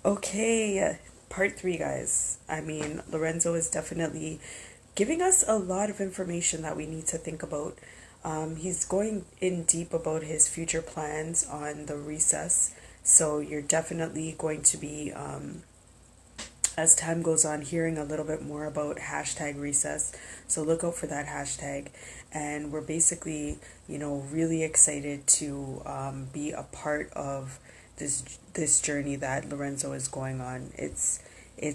Okay, part three, guys. I mean, Lorenzo is definitely giving us a lot of information that we need to think about. He's going in deep about his future plans on the recess. So you're definitely going to be, as time goes on, hearing a little bit more about hashtag recess. So look out for that hashtag. And we're basically, really excited to be a part of this journey that Lorenzo is going on. It's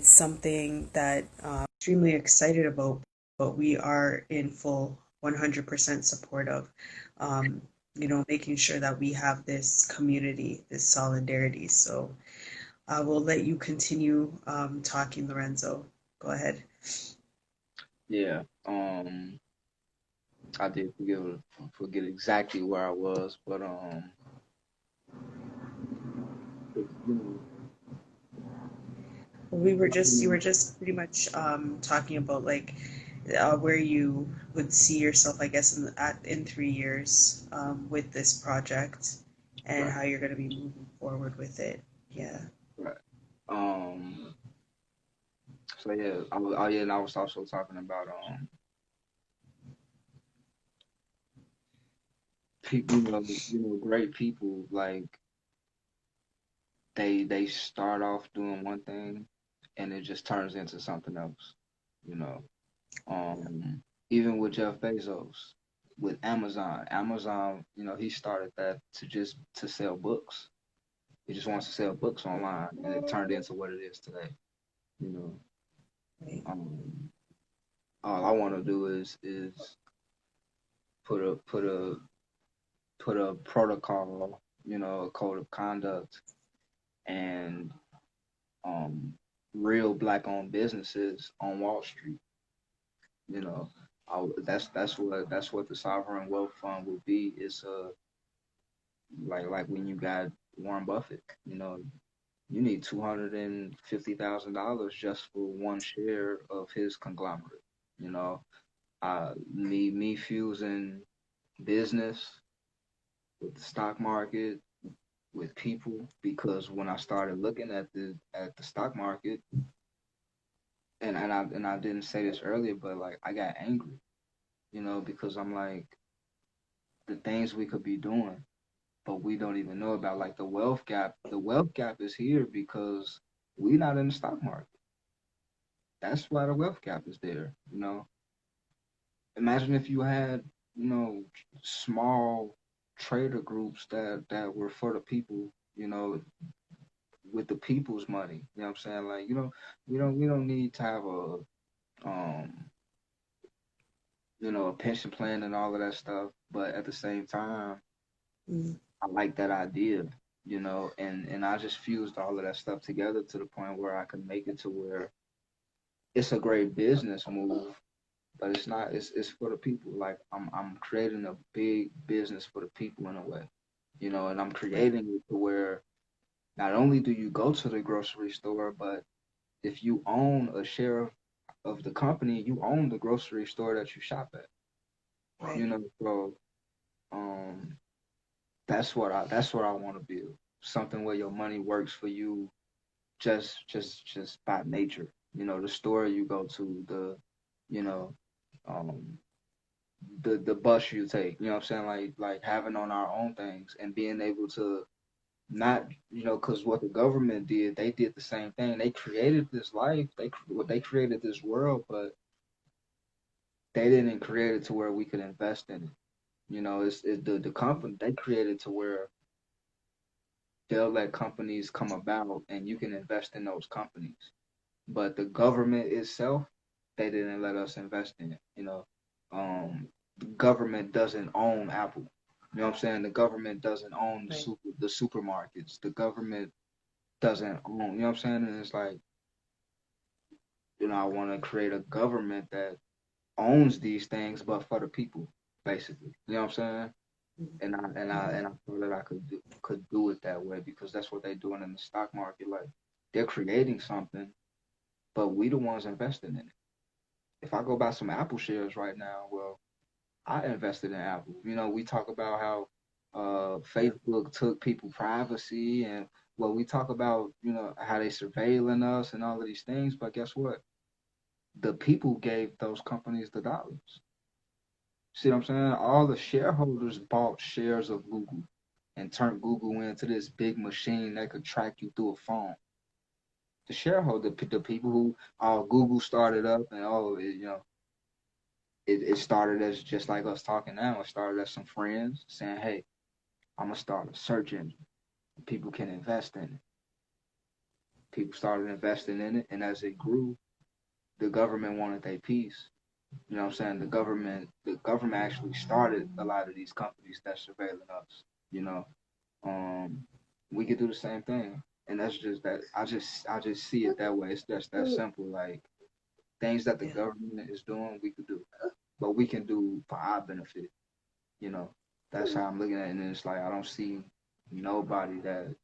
something that extremely excited about, but we are in full 100% support of. Making sure that we have this community, this solidarity. So I will let you continue talking, Lorenzo. Go ahead. Yeah. I did forget exactly where I was, but you know, You were just pretty much talking about like where you would see yourself, I guess, in 3 years with this project and right, how you're going to be moving forward with it. Yeah. right. Um, so yeah, and I was also talking about people, great people like they start off doing one thing and it just turns into something else, you know. Even with Jeff Bezos, with Amazon, he started that to sell books. He just wants to sell books online, and it turned into what it is today. You know, Right. um, all I want to do is put a put a put a protocol, a code of conduct, and um, real black-owned businesses on Wall Street. You know, that's what the sovereign wealth fund will be. It's like when you got Warren Buffett. You need $250,000 just for one share of his conglomerate. You know, me fusing business with the stock market with people because when I started looking at the stock market and I didn't say this earlier, but like I got angry, because I'm like the things we could be doing, but we don't even know about like the wealth gap. The wealth gap is here because we not in the stock market. That's why the wealth gap is there. Imagine if you had, you know, small trader groups that were for the people, with the people's money. You know what I'm saying? Like, we don't need to have um a pension plan and all of that stuff, but at the same time, Mm. I like that idea, and I just fused all of that stuff together to the point where I can make it to where it's a great business move, but it's not. It's for the people. Like I'm creating a big business for the people in a way, and I'm Right. creating it to where not only do you go to the grocery store, but if you own a share of the company, you own the grocery store that you shop at. Right. So um, that's what I want to build. Something where your money works for you, just by nature. The store you go to, you know, um, the bus you take. You know what I'm saying? Like having on our own things and being able to not, because what the government did, they did the same thing. They created this life, they created this world, but they didn't create it to where we could invest in it. It's the company they created to where they'll let companies come about and you can invest in those companies. But the government itself, they didn't let us invest in it. The government doesn't own Apple. You know what I'm saying? The government doesn't own Right. the supermarkets. The government doesn't own. You know what I'm saying? And it's like, I want to create a government that owns these things, but for the people, basically. You know what I'm saying? And I thought that I could do it that way because that's what they're doing in the stock market. Like they're creating something, but we the ones investing in it. If I go buy some Apple shares right now, well, I invested in Apple. We talk about how Facebook took people privacy and well, we talk about, you know, how they surveilling us and all of these things, but guess what? The people gave those companies the dollars. See what I'm saying? All the shareholders bought shares of Google and turned Google into this big machine that could track you through a phone. The shareholder, the people who, oh, Google started up and you know, it started as just like us talking now. It started as some friends saying, hey, I'm gonna start a search engine. People can invest in it. People started investing in it, and as it grew, the government wanted their piece. You know what I'm saying? The government actually started a lot of these companies that's surveilling us. You know, um, we could do the same thing, and that's just that. I just see it that way. It's just that simple. Like things that the Yeah. government is doing, we could do, but we can do for our benefit. You know, that's how I'm looking at it. And it's like I don't see nobody that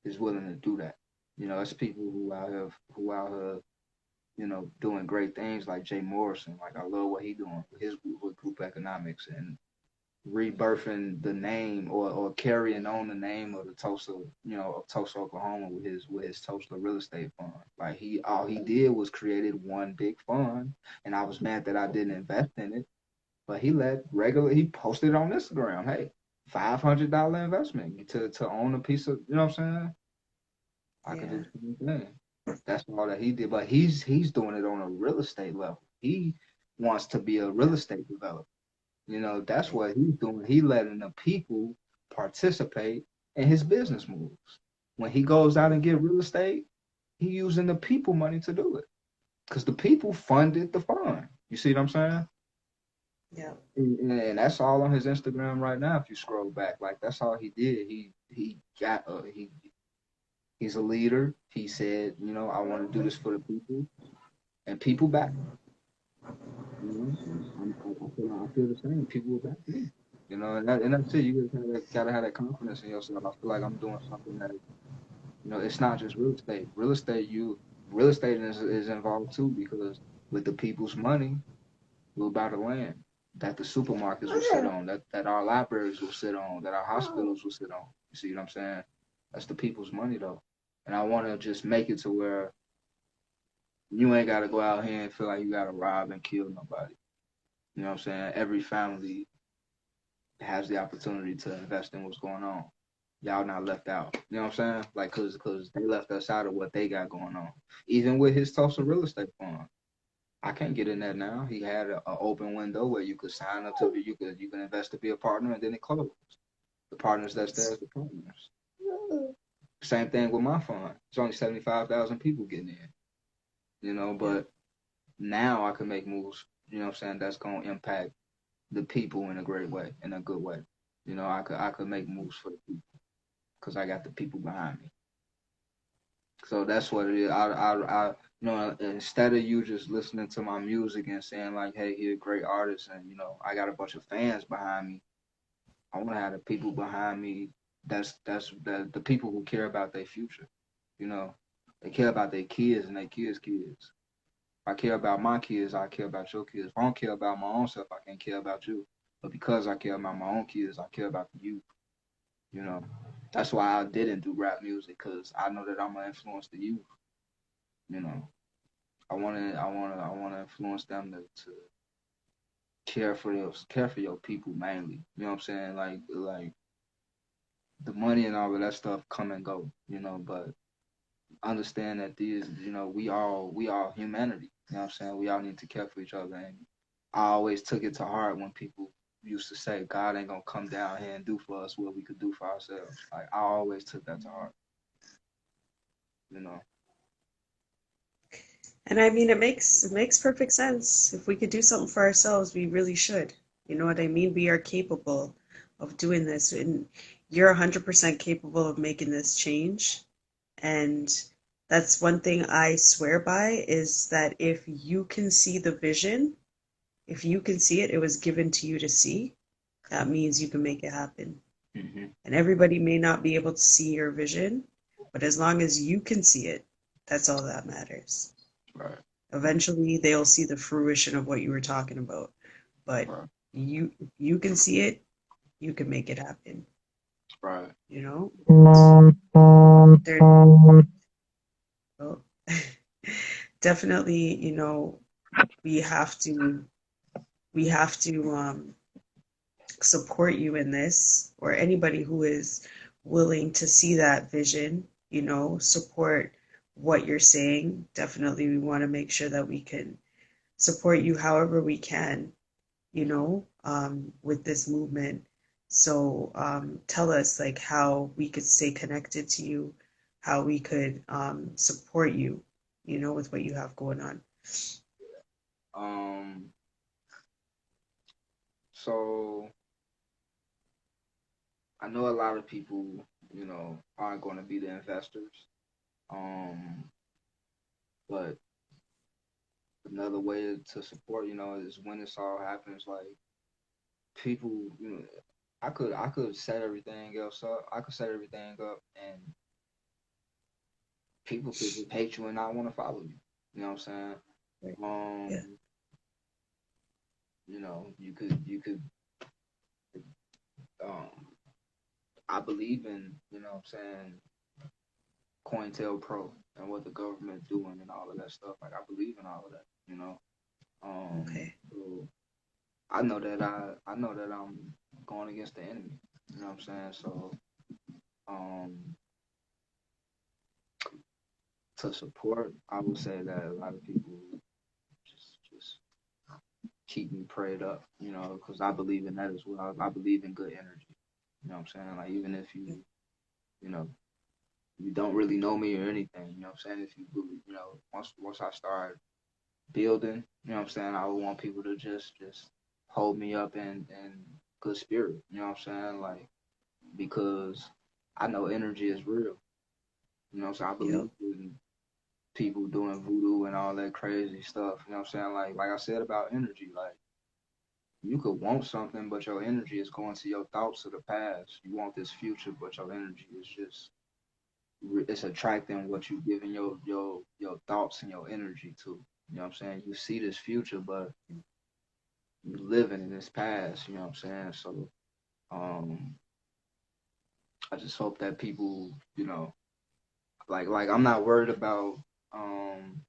is willing to do that. You know, it's people who out here, you know, doing great things like Jay Morrison. Like I love what he doing with his group, with group economics and rebirthing the name or carrying on the name of the Tulsa, you know, of Tulsa, Oklahoma with his Tulsa real estate fund. Like he all he did was created one big fund, and I was mad that I didn't invest in it. But he posted on Instagram, hey, $500 investment to own a piece of, you know what I'm saying? I could Yeah. do the same thing. That's all that he did, but he's doing it on a real estate level. He wants to be a real estate developer. You know, that's Right. what he's doing. He letting the people participate in his business moves. When he goes out and get real estate, he using the people money to do it because the people funded the fund. You see what I'm saying? Yeah. And that's all on his Instagram right now. If you scroll back, like that's all he did. He's a leader. He said, you know, I want to do this for the people, and people back him. You know, I feel the same. People will back me. You know, and that's it. You gotta have that confidence in yourself. I feel like I'm doing something that, you know, it's not just real estate. Real estate is involved too because with the people's money, we'll buy the land that the supermarkets will sit on, that our libraries will sit on, that our hospitals will sit on. You see what I'm saying? That's the people's money though. And I want to just make it to where you ain't got to go out here and feel like you got to rob and kill nobody. You know what I'm saying? Every family has the opportunity to invest in what's going on. Y'all not left out. You know what I'm saying? Like, cause they left us out of what they got going on. Even with his Tulsa real estate fund, I can't get in there now. He had an open window where you could sign up to be, you can invest to be a partner, and then it closed. The partners that's there is the partners. Same thing with my fund. It's only 75,000 people getting in. You know, Yeah. but now I can make moves. You know what I'm saying? That's gonna impact the people in a great way, in a good way. You know, I could make moves for the people because I got the people behind me. So that's what it is. You know, instead of you just listening to my music and saying like, "Hey, you're a great artist," and you know, I got a bunch of fans behind me. I want to have the people behind me. The people who care about their future. You know, they care about their kids and their kids. If I care about my kids, I care about your kids. If I don't care about my own self, I can't care about you. But because I care about my own kids, I care about you. You know, that's why I didn't do rap music because I know that I'm gonna influence the youth. You know, I wanna influence them to care for your people mainly. You know what I'm saying? Like the money and all of that stuff come and go. You know, but understand that we all humanity. You know what I'm saying? We all need to care for each other. And I always took it to heart when people used to say God ain't gonna come down here and do for us what we could do for ourselves. Like I always took that to heart. You know. And I mean, it makes perfect sense. If we could do something for ourselves, we really should. You know what I mean? We are capable of doing this, and you're 100% capable of making this change. And that's one thing I swear by is that if you can see the vision, if you can see it, it was given to you to see. That means you can make it happen. Hmm. And everybody may not be able to see your vision, but as long as you can see it, that's all that matters. Right. Eventually, they'll see the fruition of what you were talking about. But Right. you can see it, you can make it happen. Right. you know? So they're well, definitely, we have to we have to support you in this, or anybody who is willing to see that vision, support what you're saying. Definitely, we want to make sure that we can support you however we can, with this movement. So tell us like how we could stay connected to you, how we could support you, with what you have going on. Um. So I know a lot of people, aren't going to be the investors. Um. But another way to support, is when this all happens. Like people, I could set everything else up. I could set everything up, and people could just hate you and not want to follow you. You know what I'm saying? Right. Yeah. Um, you could um I believe in, what I'm saying, COINTELPRO and what the government doing and all of that stuff. Like I believe in all of that, you know. Okay. So I know that I'm going against the enemy. You know what I'm saying? So um to support, I would say that a lot of people just keep me prayed up, because I believe in that as well. I believe in good energy. You know what I'm saying? Like even if you know, you don't really know me or anything, you know what I'm saying? If you believe, once I start building, you know what I'm saying, I would want people to just hold me up in good spirit, you know what I'm saying? Like because I know energy is real. So I Yep. believe in people doing voodoo and all that crazy stuff. You know what I'm saying? Like I said about energy, like you could want something, but your energy is going to your thoughts of the past. You want this future, but your energy is just it's attracting what you giving your thoughts and your energy to. You know what I'm saying? You see this future, but you living in this past. You know what I'm saying? So um, I just hope that people, like I'm not worried about um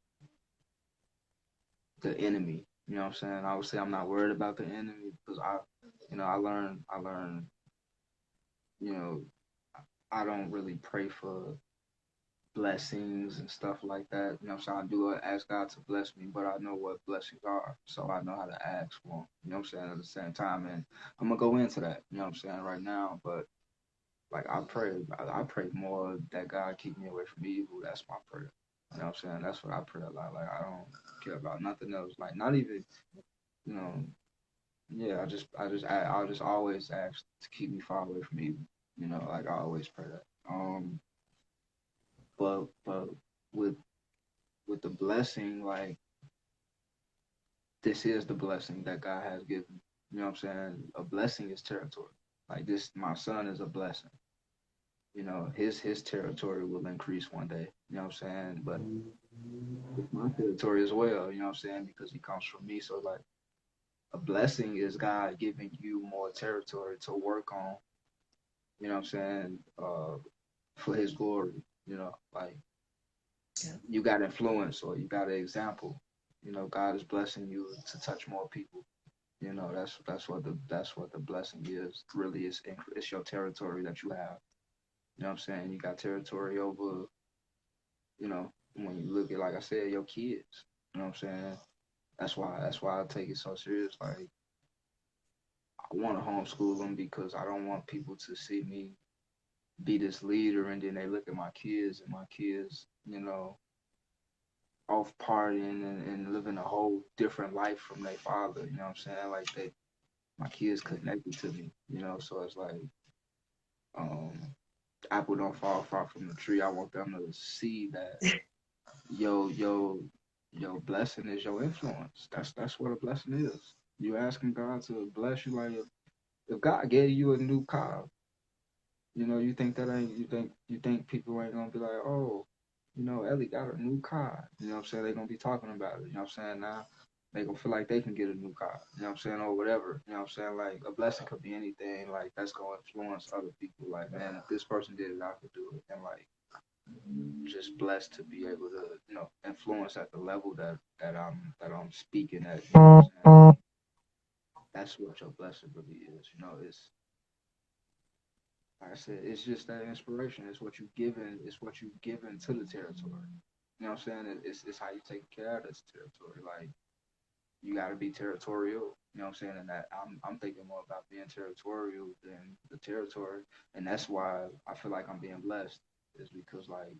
the enemy. You know what I'm saying? I would say I'm not worried about the enemy because I learned, you know, I don't really pray for blessings and stuff like that. You know what I'm saying? I do ask God to bless me, but I know what blessings are. So I know how to ask for them. You know what I'm saying? At the same time. And I'm going to go into that, you know what I'm saying, right now. But like I pray more that God keep me away from evil. That's my prayer. You know what I'm saying? That's what I pray a lot. Like I don't care about nothing else. Like not even, you know, yeah, I'll just always ask to keep me far away from evil. Like I always pray that. But with with the blessing, like this is the blessing that God has given. You know what I'm saying? A blessing is territory. Like this, my son is a blessing. His territory will increase one day. You know what I'm saying? But it's my territory as well. You know what I'm saying? Because he comes from me. So like a blessing is God giving you more territory to work on. You know what I'm saying? For His glory. Like Yeah. you got influence or you got an example. God is blessing you to touch more people. That's what the blessing is. Really, it's your territory that you have. You know what I'm saying? You got territory over, when you look at, like I said, your kids. You know what I'm saying? That's why I take it so serious. Like I want to homeschool them because I don't want people to see me be this leader and then they look at my kids and my kids, off partying and living a whole different life from their father. You know what I'm saying? Like my kids connected to me. So it's like um, apple don't fall far from the tree. I want them to see that yo blessing is your influence. That's what a blessing is. You asking God to bless you. Like if God gave you a new car, you think that ain't you think people ain't gonna be like, oh, Ellie got a new car. You know what I'm saying? They're gonna be talking about it. You know what I'm saying? Now they gonna feel like they can get a new car, you know what I'm saying, or whatever. You know what I'm saying? Like a blessing could be anything, like that's gonna influence other people. Like, man, if this person did it, I could do it. And like just blessed to be able to, influence at the level that I'm speaking at. You know what I'm saying? That's what your blessing really is. It's like I said, it's just that inspiration. It's what you given to the territory. You know what I'm saying? It's how you take care of this territory. Like you got to be territorial. You know what I'm saying? And that I'm thinking more about being territorial than the territory, and that's why I feel like I'm being blessed. Is because like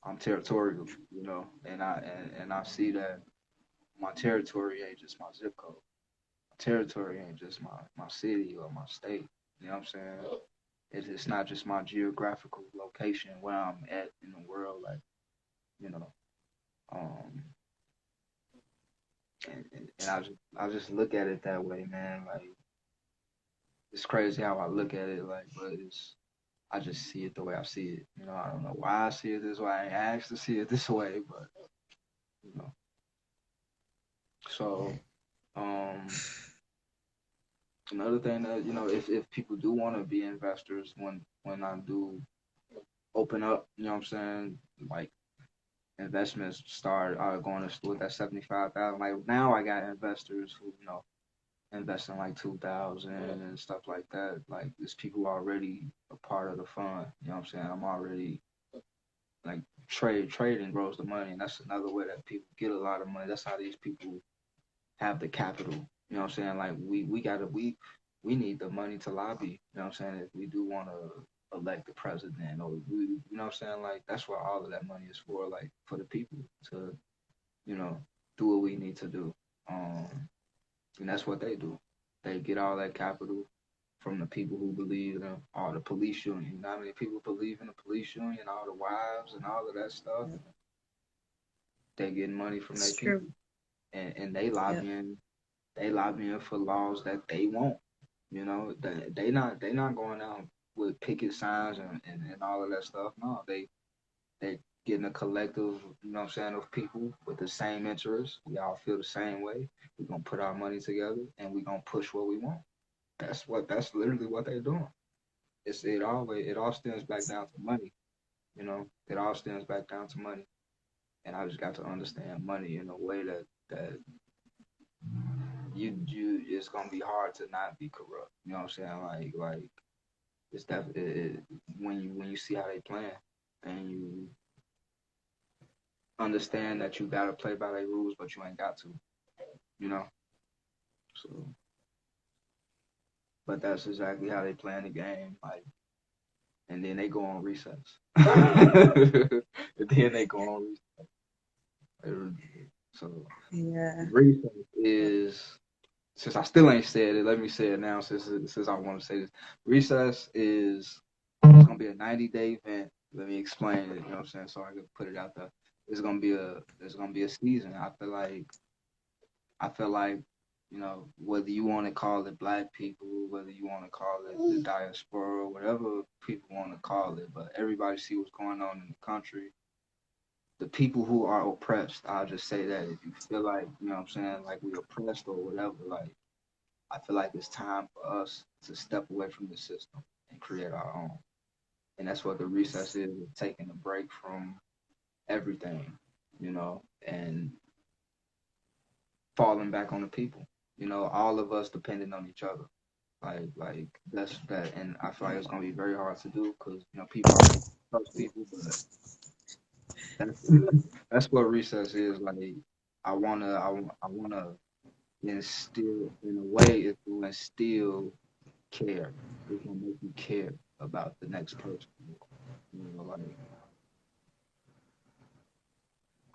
I'm territorial, and I see that my territory ain't just my zip code. My territory ain't just my city or my state. You know what I'm saying? It's not just my geographical location where I'm at in the world, like you know, um, and I just look at it that way, man. Like it's crazy how I look at it, like, but I just see it the way I see it. I don't know why I see it this way. I ain't asked to see it this way, but you know. So, um, another thing that if people do want to be investors, when I do open up, you know what I'm saying, like investments start going to with that 75,000. Like now, I got investors who invest in like 2,000 and stuff like that. Like there's people already a part of the fund. You know what I'm saying? I'm already like trading grows the money, and that's another way that people get a lot of money. That's how these people have the capital. You know what I'm saying? Like we need the money to lobby. You know what I'm saying? If we do want to elect the president, or you know what I'm saying? Like that's what all of that money is for. Like for the people to you know do what we need to do. And that's what they do. They get all that capital from the people who believe in all the police union. You know how many people believe in the police union, all the wives and all of that stuff? Yeah. They getting money from It's their true. people, and they Yeah. lobbying. They lobbying for laws that they want. They not going out with picket signs and all of that stuff. No, they getting a collective, you know what I'm saying, of people with the same interests. We all feel the same way. We're gonna put our money together and we're gonna push what we want. That's literally what they're doing. It all stems back down to money. It all stems back down to money. And I just got to understand money in a way that you it's gonna be hard to not be corrupt. You know what I'm saying? Like it's definitely when you see how they plan and you understand that you gotta play by their rules, but you ain't got to. You know. So, but that's exactly how they plan the game. Like, and then they go on recess. And then they go on recess. So Yeah. recess is, since I still ain't said it, let me say it now since I want to say this. Recess is it's gonna be a 90-day event. Let me explain it. You know what I'm saying? So I can put it out there. It's gonna be a season. I feel like whether you want to call it black people, whether you want to call it the diaspora, whatever people want to call it, but everybody see what's going on in the country. The people who are oppressed, I'll just say that if you feel like, what I'm saying, like we oppressed or whatever, like I feel like it's time for us to step away from the system and create our own. And that's what the recess is, taking a break from everything, and falling back on the people. All of us depending on each other. Like that's that, and I feel like it's gonna be very hard to do because people already trust people, but that's that's what recess is. Like I wanna instill in a way it will instill care. It's gonna make you care about the next person. Like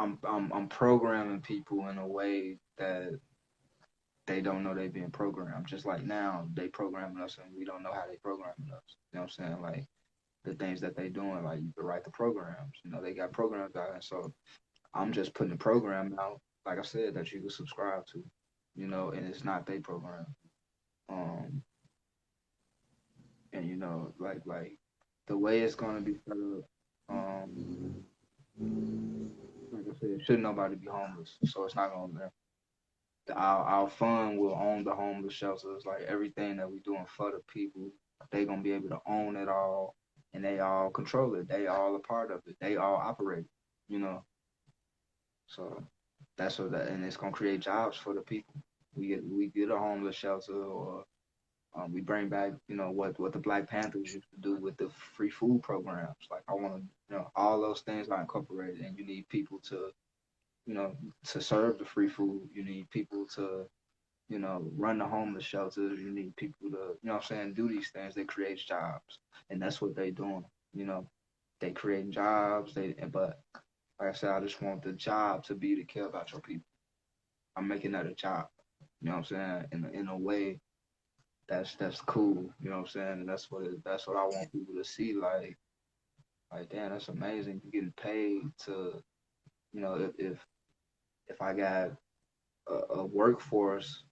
I'm programming people in a way that they don't know they being programmed. Just like now they programming us and we don't know how they programming us. You know what I'm saying? Like the things that they doing, like you can write the programs. They got programs out, and so I'm just putting a program out, like I said, that you can subscribe to. And it's not they program. Um, and like the way it's gonna be set up. Like I said, should nobody be homeless, so it's not gonna. our fund will own the homeless shelters. Like everything that we doing for the people, they gonna be able to own it all, and they all control it. They all a part of it. They all operate. You know, so that's what that, and it's gonna create jobs for the people. We get a homeless shelter, or we bring back, what the Black Panthers used to do with the free food programs. Like I want to, all those things are incorporated, and you need people to, to serve the free food. You need people to, run the homeless shelters. You need people to, what I'm saying, do these things that creates jobs, and that's what they doing. You know, they creating jobs. But like I said, I just want the job to be to care about your people. I'm making that a job. You know what I'm saying? In a way that's cool. You know what I'm saying? And that's what I want people to see. Like damn, that's amazing. You're getting paid to, if I got a workforce,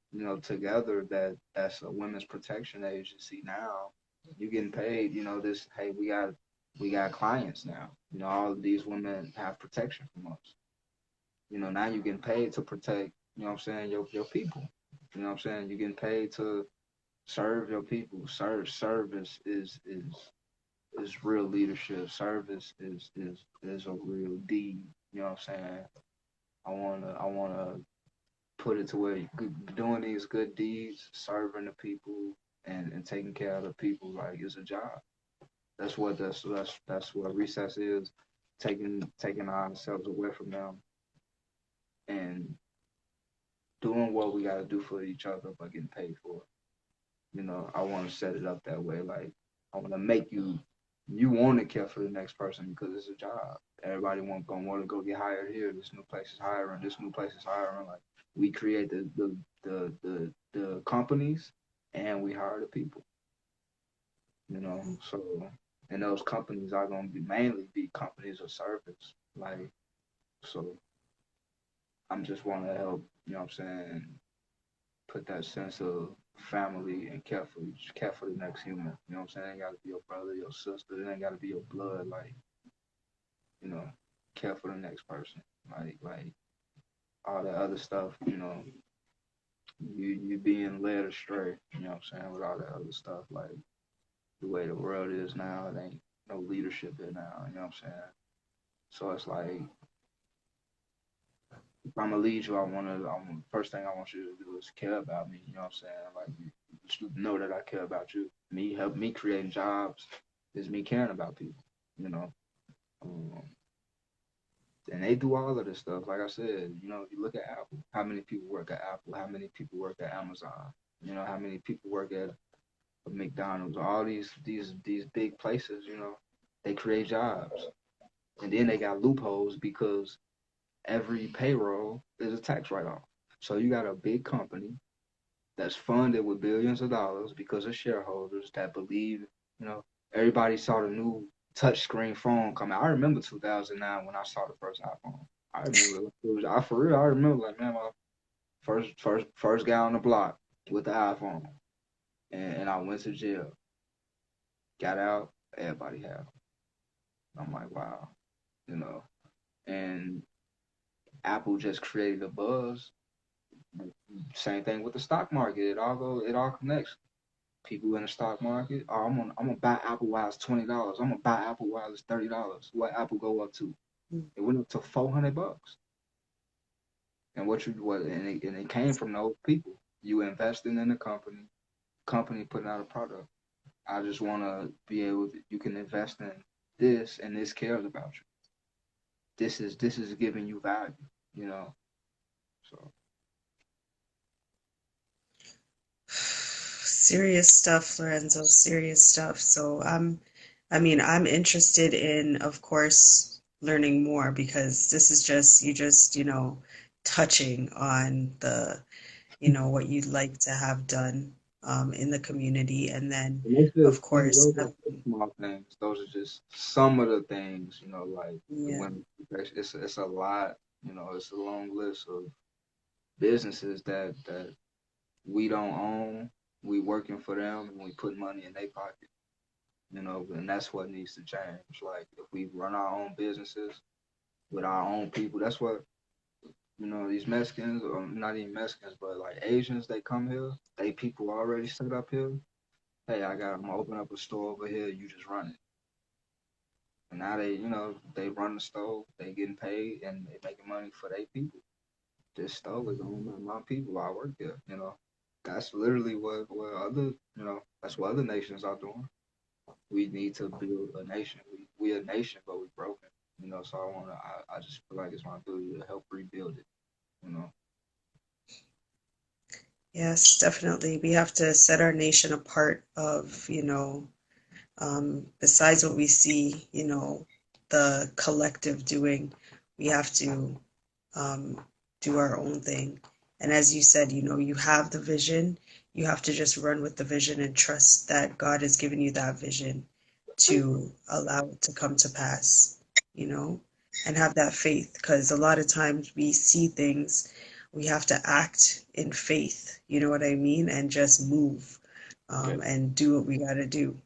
together that's a women's protection agency now. You're getting paid. This. Hey, we got clients now. All of these women have protection from us. Now you're getting paid to protect. You know what I'm saying? Your people. You know what I'm saying? You're getting paid to serve your people. Service is real leadership. Service is a real deed. You know what I'm saying? I wanna put it to where you doing these good deeds, serving the people, and taking care of the people, like, is a job. That's what recess is. Taking ourselves away from them and doing what we gotta do for each other, but getting paid for it. I want to set it up that way. Like, I want to make you want to care for the next person because it's a job. Everybody gonna want to go get hired here. This new place is hiring. This new place is hiring. Like, we create the companies, and we hire the people. So, and those companies are gonna be mainly be companies of service. Like, so I'm just want to help. You know what I'm saying? Put that sense of family and care for the next human. You know what I'm saying? It ain't gotta be your brother, your sister. It ain't gotta be your blood. Like, you know, care for the next person. Like all that other stuff. You being led astray. You know what I'm saying? With all that other stuff, like the way the world is now, it ain't no leadership there now. You know what I'm saying? So it's like, if I'm gonna lead you, first thing I want you to do is care about me. You know what I'm saying? Like, you should know that I care about you. Help me creating jobs is me caring about people. You know, um, and they do all of this stuff. Like I said, you look at Apple. How many people work at Apple? How many people work at Amazon? How many people work at McDonald's? All these big places. They create jobs, and then they got loopholes because every payroll is a tax write-off. So you got a big company that's funded with billions of dollars because of shareholders that believe, you know, everybody saw the new touchscreen phone come out. I remember 2009 when I saw the first iPhone. I remember for real. I remember, like, man, my first guy on the block with the iPhone, and I went to jail, got out, everybody had them. I'm like, wow, you know, and Apple just created a buzz. Same thing with the stock market. It all connects. People in the stock market. Oh, I'm gonna buy Apple while it's $20. I'm gonna buy Apple while it's $30. What Apple go up to? It went up to $400. And it came from those people. You investing in the company putting out a product. I just wanna be able to, you can invest in this, and this cares about you. This is giving you value, you know. So Serious stuff, Lorenzo, serious stuff. So I mean, I'm interested in, of course, learning more because this is just you just, touching on what you'd like to have done in the community. And then, And it's of just, course, those are just small things. Those are just some of the things, like the yeah. women's protection. It's a lot, it's a long list of businesses that we don't own. We working for them, and we put money in their pocket, and that's what needs to change. Like, if we run our own businesses with our own people, that's what You know, these Mexicans, or not even Mexicans, but like Asians, they come here. They people already set up here. Hey, I'm gonna open up a store over here. You just run it. And now they run the store. They getting paid and they making money for their people. This store is owned by my people. I work here. That's literally what other that's what other nations are doing. We need to build a nation. We a nation, but we broken. So I just feel like it's my duty to help rebuild it. You know. Yes, definitely. We have to set our nation apart of, besides what we see, the collective doing, we have to um, do our own thing. And as you said, you have the vision, you have to just run with the vision and trust that God has given you that vision to allow it to come to pass, you know, and have that faith. Because a lot of times we see things, we have to act in faith, you know what I mean? And just move Yeah. and do what we got to do,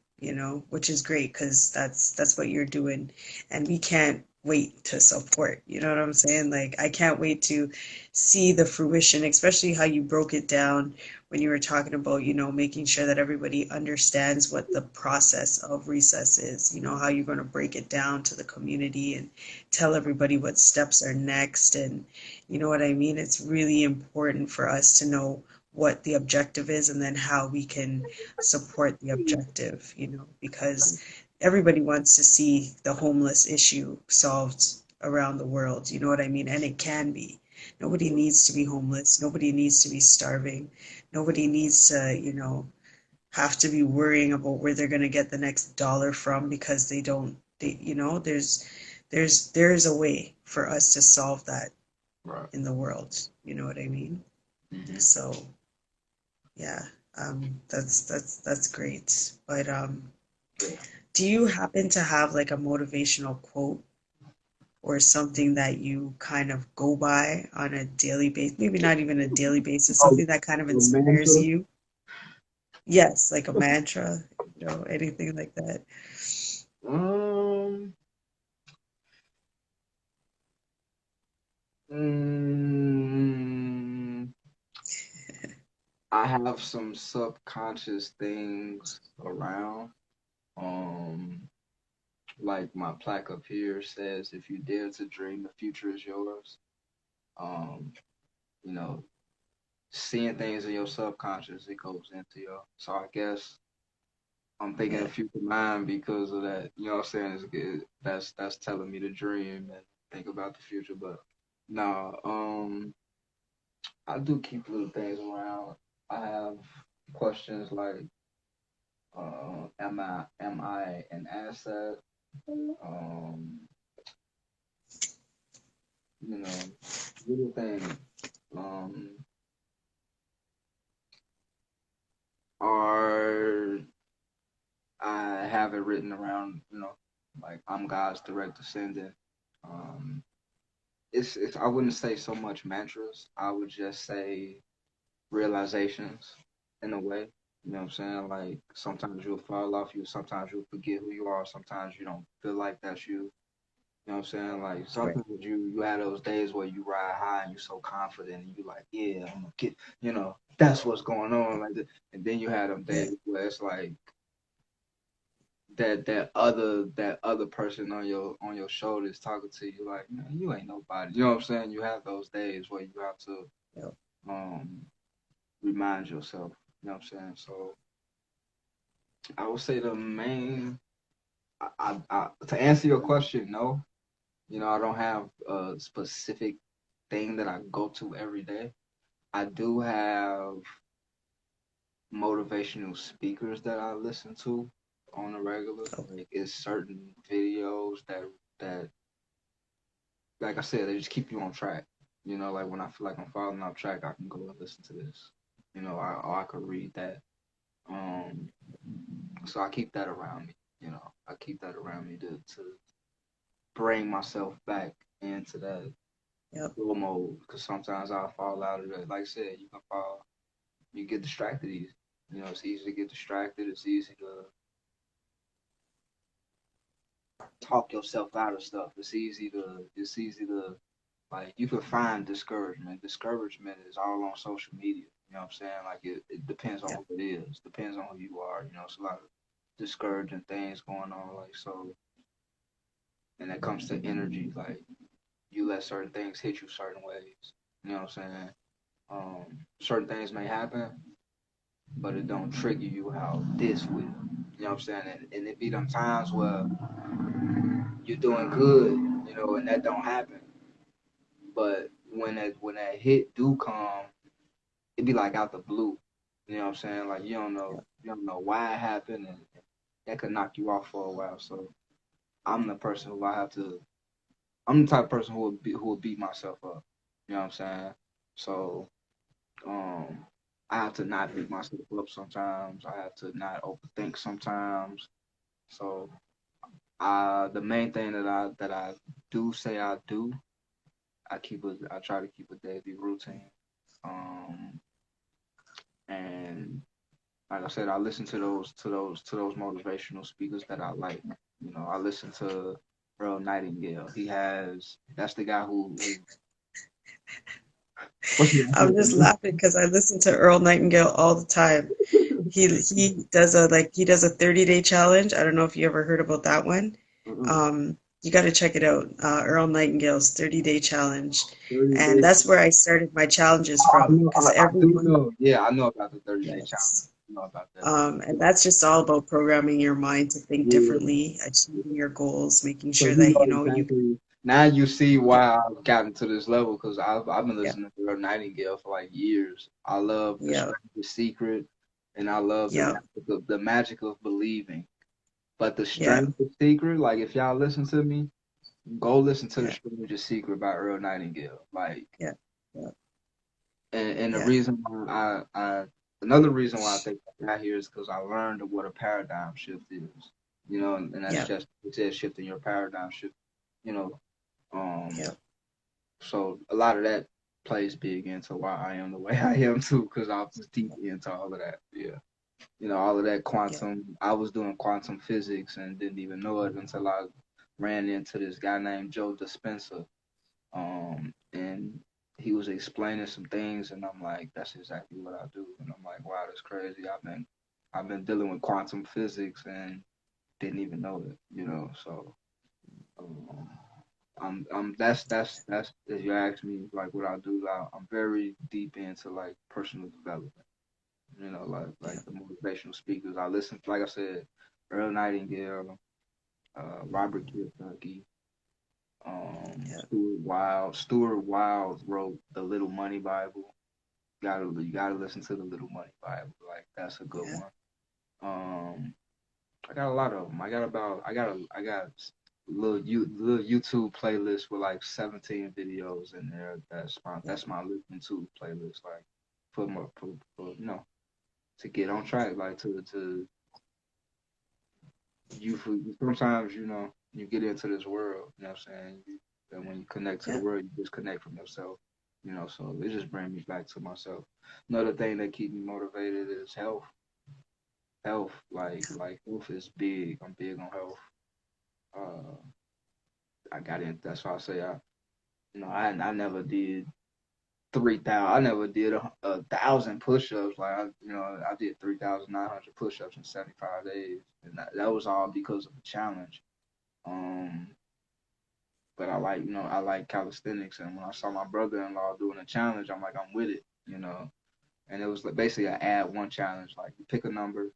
which is great because that's what you're doing. And we can't wait to support, you know what I'm saying? Like, I can't wait to see the fruition, especially how you broke it down when you were talking about, making sure that everybody understands what the process of recess is, how you're going to break it down to the community and tell everybody what steps are next. And you know what I mean? It's really important for us to know what the objective is and then how we can support the objective, because everybody wants to see the homeless issue solved around the world, you know what I mean? And it can be. Nobody needs to be homeless. Nobody needs to be starving. Nobody needs to, have to be worrying about where they're going to get the next dollar from because there's a way for us to solve that Right. in the world. You know what I mean? Hmm. So, yeah, that's great. But Yeah. do you happen to have like a motivational quote or something that you kind of go by on a daily basis? Maybe not even a daily basis, Oh, something that kind of the inspires mantra. you. Yes, like a mantra, anything like that. Um. mm, I have some subconscious things around. Um. Like my plaque up here says, "If you dare to dream, the future is yours." Um. You know, seeing things in your subconscious, it goes into your. So I guess I'm thinking Yeah, of future mind because of that. You know what I'm saying? It's good. That's telling me to dream and think about the future. But no, I do keep little things around. I have questions like, am I an asset? Um, you know, little things. Um, are I have it written around, like I'm God's direct descendant. Um, it's I wouldn't say so much mantras. I would just say realizations in a way. You know what I'm saying? Like sometimes you'll fall off you, sometimes you'll forget who you are, sometimes you don't feel like that's you. You know what I'm saying? Like right. sometimes you have those days where you ride high and you're so confident and you like, yeah, I'm gonna get, that's what's going on like that. And then you have them Yeah, days where it's like that other person on your shoulders talking to you like, man, you ain't nobody. You know what I'm saying? You have those days where you have to yeah, um remind yourself. You know what I'm saying? So I would say the main to answer your question, no. I don't have a specific thing that I go to every day. I do have motivational speakers that I listen to on a regular. oh, Like it's certain videos that like I said, they just keep you on track. Like when I feel like I'm falling off track, I can go and listen to this. Or I could read that. Um, so I keep that around me. I keep that around me to bring myself back into that yep, flow mode. Because sometimes I'll fall out of that. Like I said, you can fall, you get distracted easy. It's easy to get distracted. It's easy to talk yourself out of stuff. It's easy to Like you can find discouragement. Discouragement is all on social media. You know what I'm saying? Like it depends on Yeah. who it is. Depends on who you are. You know, it's a lot of discouraging things going on. Like so, and that comes to energy. Like you let certain things hit you certain ways. You know what I'm saying? Certain things may happen, but it don't trigger you how this will. You know what I'm saying? And it be them times where you're doing good, you know, and that don't happen. But when that hit do come, it be like out the blue. You know what I'm saying? Like you don't know why it happened, and that could knock you off for a while. So I'm the person who I have to. I'm the type of person who will beat myself up. You know what I'm saying? So um, I have to not beat myself up sometimes. I have to not overthink sometimes. So the main thing that I do say I do, I try to keep a daily routine. Um, and like I said, I listen to those motivational speakers that I like. You know, I listen to Earl Nightingale. That's the guy who what's I'm just his laughing because I listen to Earl Nightingale all the time. He does a 30-day challenge. I don't know if you ever heard about that one. name? You got to check it out. Earl Nightingale's 30-day challenge. 30 And days. that's where I started my challenges I from know. because I do everyone, know. Yeah, I know about the 30-day challenge. yes. I know about that. And that's just all about programming your mind to think Yeah. differently, achieving your goals, making So sure you that know you can, exactly. Now you see yeah, why I've gotten to this level because I've been yeah, listening to Earl Nightingale for like years. I love the yeah, Strangest Secret, and I love the yeah, magic of the magic of believing. But the yeah, Strangest Secret, like if y'all listen to me, go listen to the yeah, Strangest Secret by Earl Nightingale. Like, yeah, yeah, and the yeah, reason why I another reason why I think I got here is because I learned what a paradigm shift is. You know, and that's yeah, just it says shifting your paradigm shift. You know, yeah, so a lot of that plays big into why I am the way I am too, because I was deep into all of that. Yeah, all of that yeah, quantum. I was doing quantum physics and didn't even know it until I ran into this guy named Joe Dispenza. And he was explaining some things, and I'm like, that's exactly what I do. And I'm like, wow, that's crazy. I've been dealing with quantum physics and didn't even know it. So. Um, that's if you ask me like what I do, I'm very deep into like personal development. Like yeah, the motivational speakers. I listen, like I said, Earl Nightingale, Robert Kiyosaki, yeah, Stuart Wild. Stuart Wild wrote the Little Money Bible. You gotta listen to the Little Money Bible. Like that's a good yeah, one. Um, I got a lot of them. I got little YouTube playlist with like 17 videos in there. yeah, That's my listening to playlist. Like for to get on track. Like to you for sometimes you get into this world. You know what I'm saying? And when you connect to the yeah, world, you disconnect from yourself. So it just brings me back to myself. Another thing that keep me motivated is health. Health, like health is big. I'm big on health. Uh, I got in. That's why I say I never did 3,000. I never did a thousand push-ups. Like I did 3,900 push-ups in 75 days, and that was all because of the challenge. Um, but I like calisthenics, and when I saw my brother-in-law doing a challenge, I'm like I'm with it. And it was like basically an add one challenge. Like you pick a number,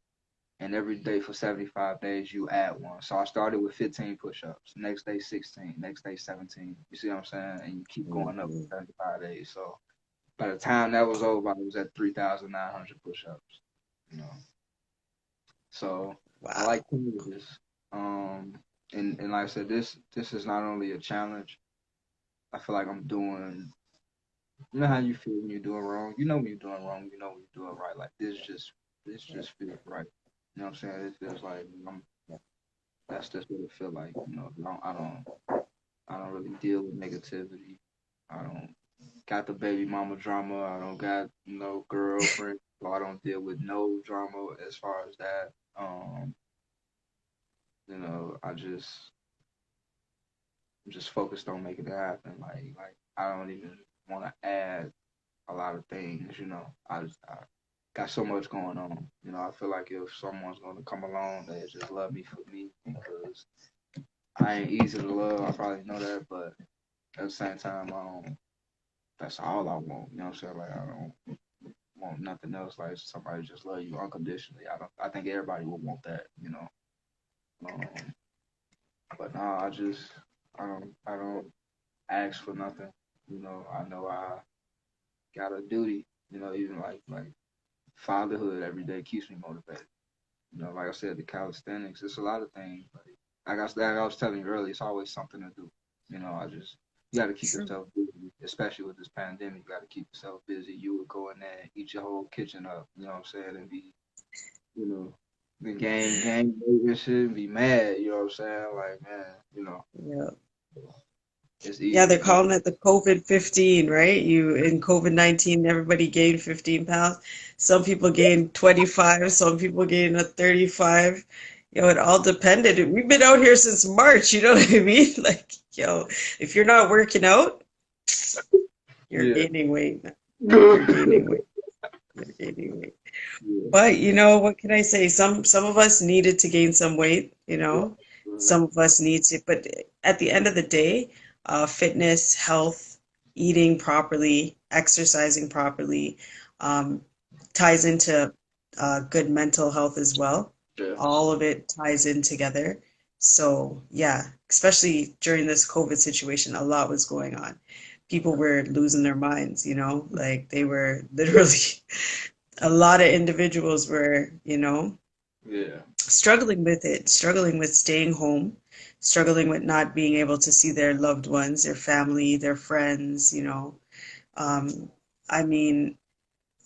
and every day for 75 days you add one. So I started with 15 push-ups. Next day 16. Next day 17. You see what I'm saying? And you keep going up mhm, for 75 days. So by the time that was over, I was at 3,900 push-ups. You know, so I like wow, challenges. Um, and like I said, this is not only a challenge. I feel like I'm doing. You know how you feel when you're doing wrong. You know when you're doing wrong. You know when you're doing right. Like this yeah, just feels right. You know what I'm saying? It feels like yeah, that's just what it feel like. I don't really deal with negativity. I don't got the baby mama drama. I don't got no girlfriend, so I don't deal with no drama as far as that. I just I'm just focused on making it happen. Like I don't even want to add a lot of things. I got so much going on. I feel like if someone's gonna come along, they just love me for me because I ain't easy to love. I probably know that, but at the same time, I don't. That's all I want. You know what I'm saying? Like I don't want nothing else. Like somebody just love you unconditionally. I don't. I think everybody would want that. Um, but no, I don't ask for nothing. I know I got a duty. Even like fatherhood every day keeps me motivated. Like I said, the calisthenics, it's a lot of things. Like I was telling you earlier, it's always something to do. You got to keep True. yourself busy, especially with this pandemic. You got to keep yourself busy. You would go in there and eat your whole kitchen up, you know what I'm saying, and be, you know, the gang and shit, and be mad, you know what I'm saying? Like, man, Yeah. it's Yeah, easy they're to do. calling it the COVID-15, right? You in COVID-19, everybody gained 15 pounds. Some people gained 25, some people gained a 35. It all depended. We've been out here since March, you know what I mean? Like, if you're not working out, you're Yeah. gaining weight. You're Yeah. gaining weight. You're gaining weight. But what can I say? Some of us needed to gain some weight. Right. Some of us need to, but at the end of the day, fitness, health, eating properly, exercising properly, um, ties into good mental health as well. Yeah. All of it ties in together. So yeah, especially during this COVID situation, a lot was going on. People were losing their minds, like they were literally a lot of individuals were Yeah. struggling with it, struggling with staying home, struggling with not being able to see their loved ones, their family, their friends. Um, I mean,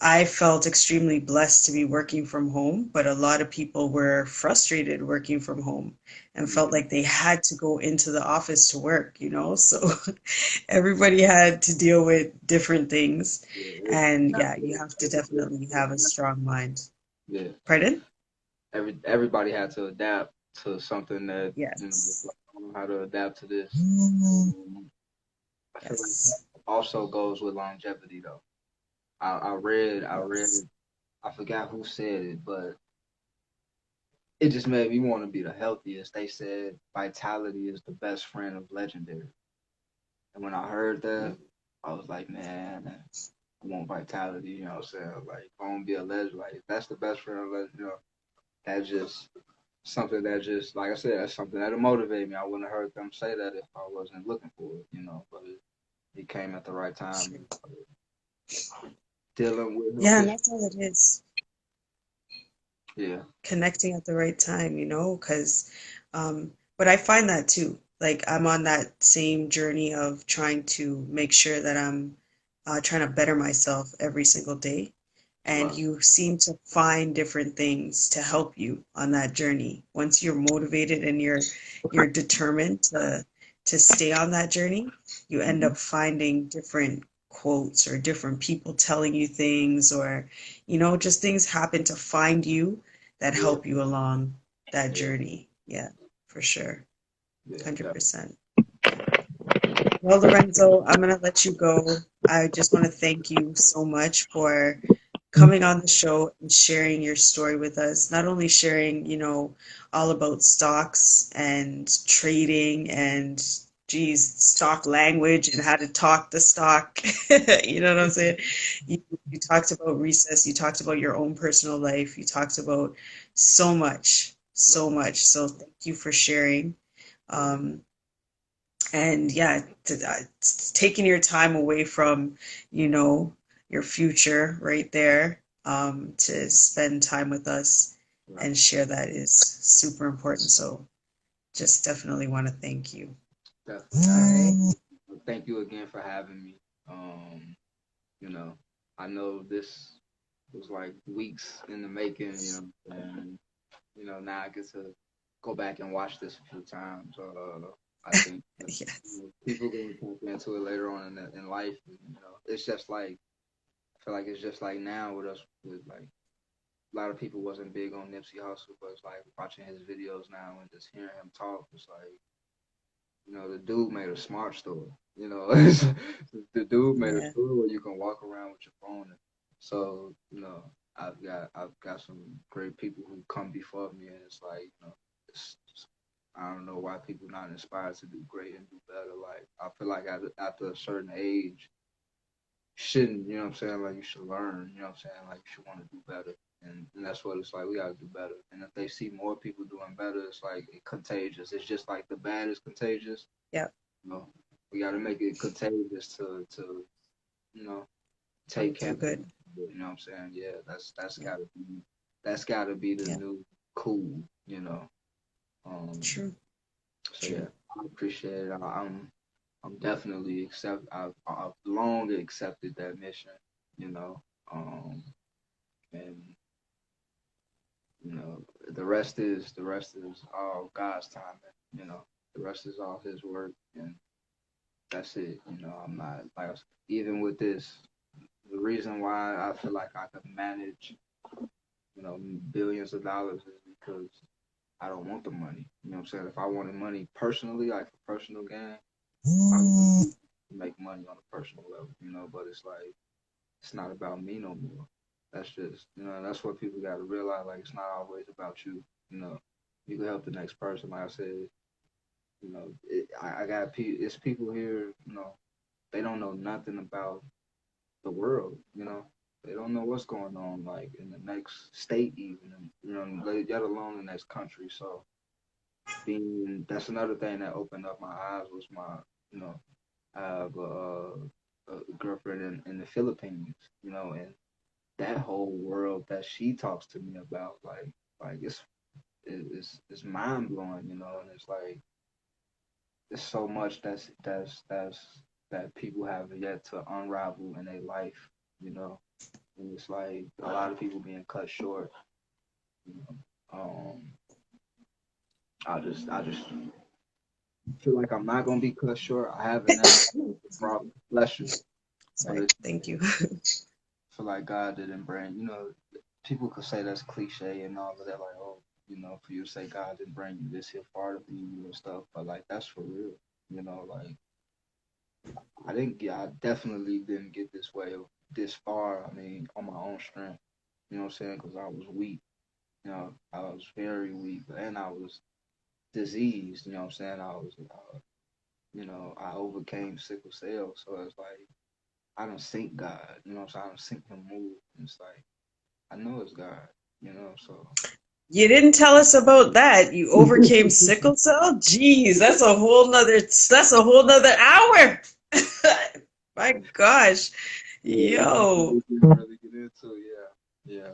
I felt extremely blessed to be working from home, but a lot of people were frustrated working from home and felt Yeah. like they had to go into the office to work. So everybody had to deal with different things. Yeah. And yeah, you have to definitely have a strong mind. Yeah. Pardon? Everybody had to adapt to something that Yes. I don't know how to adapt to this. I feel like that Yes. also goes with longevity though. I read Yes. I forgot who said it, but it just made me want to be the healthiest. They said vitality is the best friend of legendary. And when I heard that, I was like, man, I want vitality, you know what I'm saying? Like if I want to be a legend, like if that's the best friend of legend, that just something that just like I said, that's something that'll motivate me. I wouldn't have heard them say that if I wasn't looking for it. But it came at the right time. Sure. Dealing with health Yeah, and issues. that's all it is. Yeah. Connecting at the right time, because, but I find that too. Like I'm on that same journey of trying to make sure that I'm trying to better myself every single day. And Right. you seem to find different things to help you on that journey. Once you're motivated and you're determined to stay on that journey, you end Mm-hmm. up finding different quotes or different people telling you things or just things happen to find you that Yeah. help you along that Yeah. journey. Yeah, for sure. Yeah. Definitely. 100%. Yeah. Well, Lorenzo, I'm going to let you go. I just want to thank you so much for coming on the show and sharing your story with us. Not only sharing all about stocks and trading and, geez, stock language and how to talk the stock. You know what I'm saying? You talked about recess. You talked about your own personal life. You talked about so much, Right. so much. So thank you for sharing. Yeah. Um, and yeah, taking your time away from you know your future right there, to spend time with us Right. and share that is super important, so just definitely want to thank you. Definitely. All right. Thank you again for having me. You know, I know this was like weeks in the making, and now I get to go back and watch this a few times. I think that, Yes. people going to tap into it later on in life. It's just like I feel like it's just like now with us, with like a lot of people wasn't big on Nipsey Hussle, but it's like watching his videos now and just hearing him talk. It's like The dude made a smart store. The dude made a Yeah. store where you can walk around with your phone. So, I've got some great people who come before me, and it's like, I don't know why people not inspired to do great and do better. Like, I feel like after a certain age, shouldn't, you know what I'm saying? Like, you should learn, you know what I'm saying? Like, you should want to do better. And that's what it's like. We got to do better. And if they see more people doing better, it's like contagious. It's just like the bad is contagious. Yeah. You know, we got to make it contagious to you know take care Do of good. it. You know what I'm saying? Yeah, that's gotta be the Yeah. new cool. You know. Um. True. So yeah, True. I appreciate it. I'm definitely accept. I've long accepted that mission. You know. And the rest is all God's timing. You know, the rest is all His work, and that's it. I'm not like even with this. The reason why I feel like I could manage, billions of dollars is because I don't want the money. You know what I'm saying? If I wanted money personally, like for personal gain, I would make money on a personal level, but it's like it's not about me no more. That's just, that's what people got to realize. Like, it's not always about you. You know, you can help the next person. Like I said, I got it's people here. They don't know nothing about the world. They don't know what's going on, like in the next state, even. Let alone the next country. So, being that's another thing that opened up my eyes was you know, I have a girlfriend in the Philippines. And that whole world that she talks to me about, like it's mind blowing, and it's like there's so much that people have yet to unravel in their life, you know, and it's like a lot of people being cut short. You know, I just feel like I'm not gonna be cut short. I haven't never had a problem. Bless you, but Sorry. Thank you. I feel like God didn't bring. People could say that's cliche and all of that, like, oh, for you to say God didn't bring you this here far to be you and stuff, but like that's for real. Like I definitely didn't get this way this far. I mean, on my own strength. You know what I'm saying? Because I was weak. I was very weak, and I was diseased. You know what I'm saying? I overcame sickle cell, so it's like I don't sink God. You know what I'm saying? I don't sink Him move. And it's like I know it's God. So. You didn't tell us about that. You overcame sickle cell? Jeez, that's a whole nother hour. My gosh. Yeah, that's something Yo. we didn't really get into. Yeah, yeah.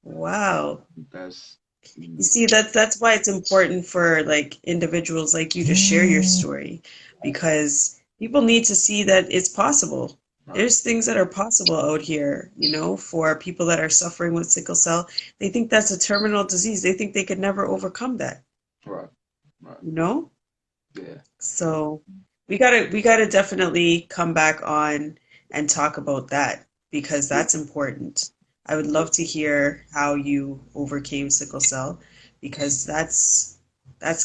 Wow. That's You see, that's why it's important for like individuals like you to share your story because people need to see that it's possible. right, There's things that are possible out here, for people that are suffering with sickle cell. They think that's a terminal disease. They think they could never overcome that, right, right. you know? Yeah, So we gotta definitely come back on and talk about that because yeah, that's important. I would love to hear how you overcame sickle cell because that's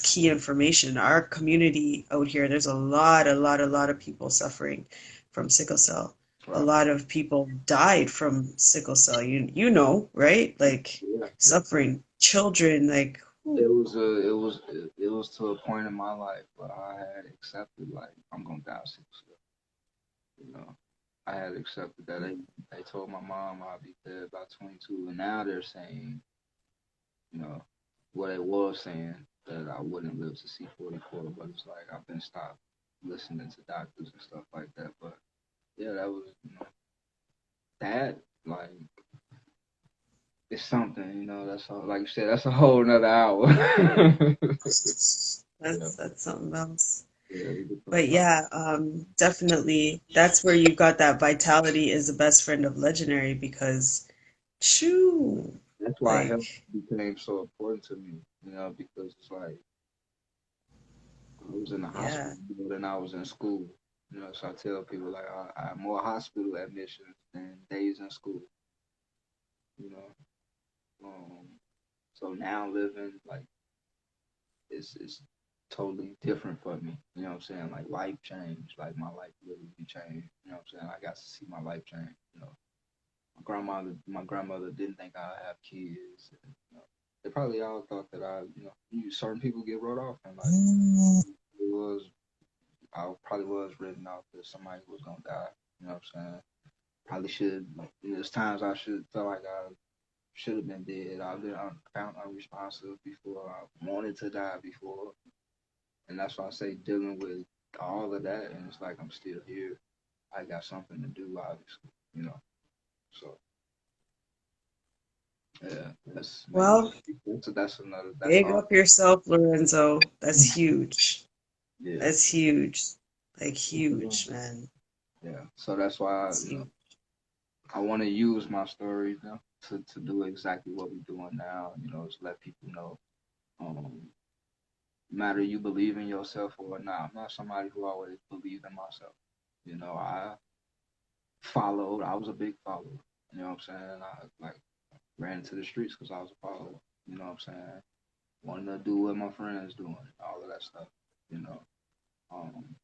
key information. Our community out here, there's a lot of people suffering from sickle cell. A right. lot of people died from sickle cell. You know, right? Like Yeah, yeah. suffering children, like It was to a point in my life where I had accepted like I'm gonna die sick. You know, I had accepted that they told my mom I'd be dead by 22, and now they're saying, you know, what it was saying that I wouldn't live to see 44, but it's like I've been stopped listening to doctors and stuff like that. But yeah, that was that like it's something, that's all, like you said, that's a whole nother hour. Yeah, that's something else. yeah, we could But talk. yeah, definitely that's where you got that vitality is the best friend of legendary because shoo, That's why health like became so important to me, because it's like I was in the yeah, hospital more than I was in school. So I tell people like I have more hospital admissions than days in school. You know, so now living like it's totally different for me. You know what I'm saying? Like life change, like my life literally changed. You know what I'm saying? I got to see my life change. You know, my grandmother didn't think I'd have kids. And, they probably all thought that certain people get wrote off, and like it was, I probably was written off that somebody was gonna die. You know what I'm saying? Probably should. Like, there's times I should feel like I should have been dead. I've been found unresponsive before. I wanted to die before, and that's why I say dealing with all of that, and it's like I'm still here. I got something to do, obviously. You know, so yeah, that's maybe Well, that's another. That's big all. up yourself, Lorenzo. That's huge. Yeah, That's huge. Like huge, man. yeah. So that's why It's huge. I want to use my story, to do exactly what we're doing now. To let people know. Um, Matter you believe in yourself or not. I'm not somebody who always believed in myself. I followed. I was a big follower. You know what I'm saying? I like ran into the streets because I was a follower. You know what I'm saying? Wanting to do what my friends doing, all of that stuff. You know.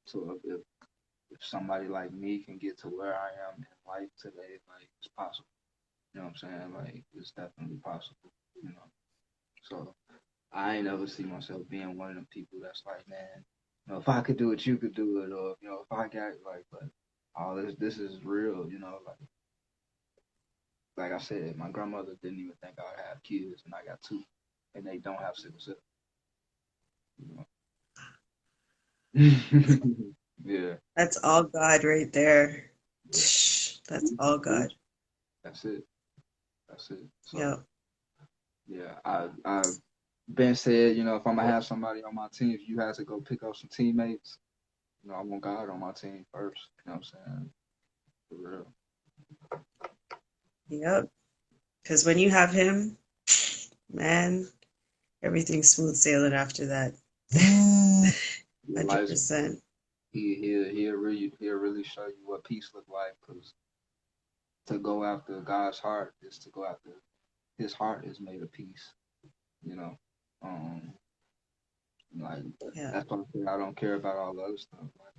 So if somebody like me can get to where I am in life today, like it's possible. You know what I'm saying? Like it's definitely possible. You know. So I ain't ever see myself being one of them people that's like, man, if I could do it, you could do it, or if I got like, but all this is real. Like I said, my grandmother didn't even think I'd have kids, and I got two, and they don't have sickle cell. You know? Yeah, That's all God right there. That's all God. that's it. That's it. So Yeah. yeah, I been said, if I'm gonna have somebody on my team, if you had to go pick up some teammates, I want God on my team first. You know what I'm saying? For real. Yep. Because when you have him, man, everything's smooth sailing after that. Realize 100%. he'll really show you what peace look like. Because to go after God's heart is to go after His heart is made of peace. You know, um, like Yeah. that's why I say I don't care about all the other stuff. Like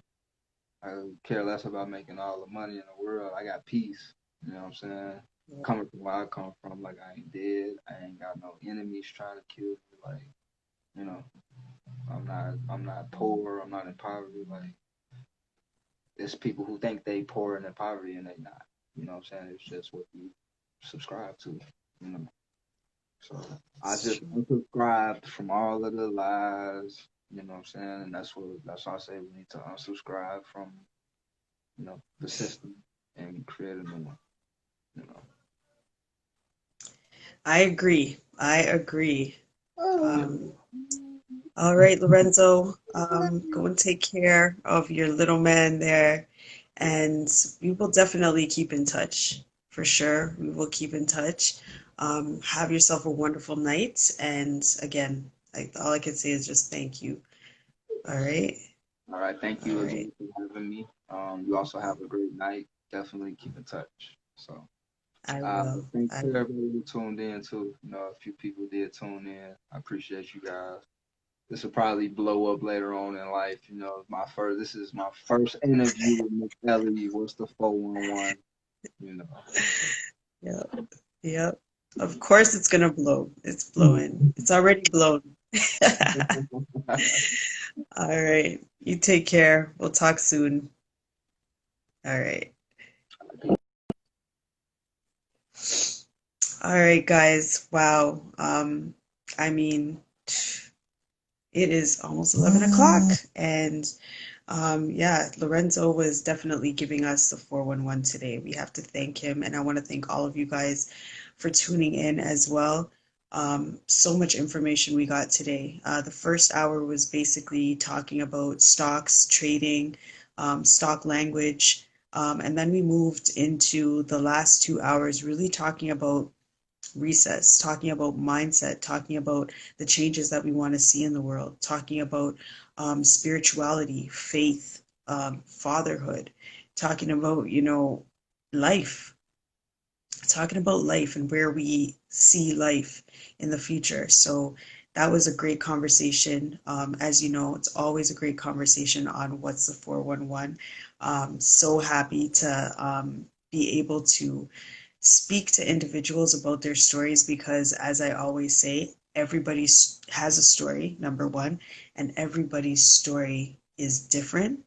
I care less about making all the money in the world. I got peace. You know what I'm saying? Coming from where I come from, like I ain't dead. I ain't got no enemies trying to kill me. Like you know, I'm not poor. I'm not in poverty. Like there's people who think they poor and in poverty and they not. You know what I'm saying? It's just what you subscribe to. You know. So I It's just true. unsubscribed from all of the lies. You know what I'm saying? And that's why I say we need to unsubscribe from the system and create a new one. You know. I agree. I agree. Yeah. Um, all right, Lorenzo, go and take care of your little man there. And we will definitely keep in touch for sure. We will keep in touch. Have yourself a wonderful night. And again, all I can say is just thank you. All right. All right. Thank All you right. again for having me. You also have a great night. Definitely keep in touch. So. I will. Thanks I to will. everybody who tuned in too. A few people did tune in. I appreciate you guys. This will probably blow up later on in life. This is my first interview with Miss Ellie. What's the 411? You know. Yep. Yep. Of course it's gonna blow. It's blowing. It's already blown. All right. You take care. We'll talk soon. All right. All right, guys. Wow. I mean, it is almost 11 o'clock. And yeah, Lorenzo was definitely giving us the 411 today. We have to thank him. And I want to thank all of you guys for tuning in as well. So much information we got today. The first hour was basically talking about stocks, trading, stock language. And then we moved into the last 2 hours really talking about recess, talking about mindset, talking about the changes that we want to see in the world, talking about spirituality, faith, fatherhood, talking about, life, talking about life and where we see life in the future. So that was a great conversation. As you know, it's always a great conversation on what's the 411. So happy to be able to speak to individuals about their stories because, as I always say, everybody has a story, number one, and everybody's story is different,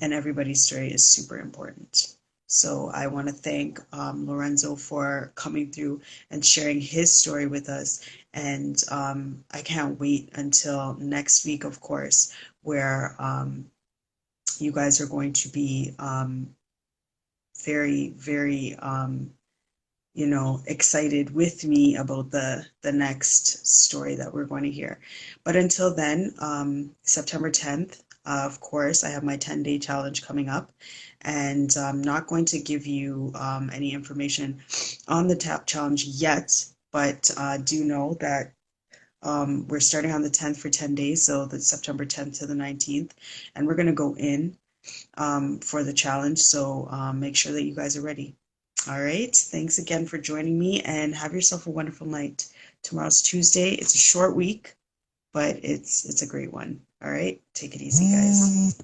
and everybody's story is super important. So I want to thank Lorenzo for coming through and sharing his story with us. And I can't wait until next week, of course, where you guys are going to be very, very excited with me about the next story that we're going to hear. But until then, September 10th, of course, I have my 10-day challenge coming up, and I'm not going to give you any information on the tap challenge yet, but do know that we're starting on the 10th for 10 days, so that's September 10th to the 19th, and we're going to go in for the challenge. So make sure that you guys are ready. All right. Thanks again for joining me and have yourself a wonderful night. Tomorrow's Tuesday. It's a short week, but it's a great one. All right. Take it easy, guys.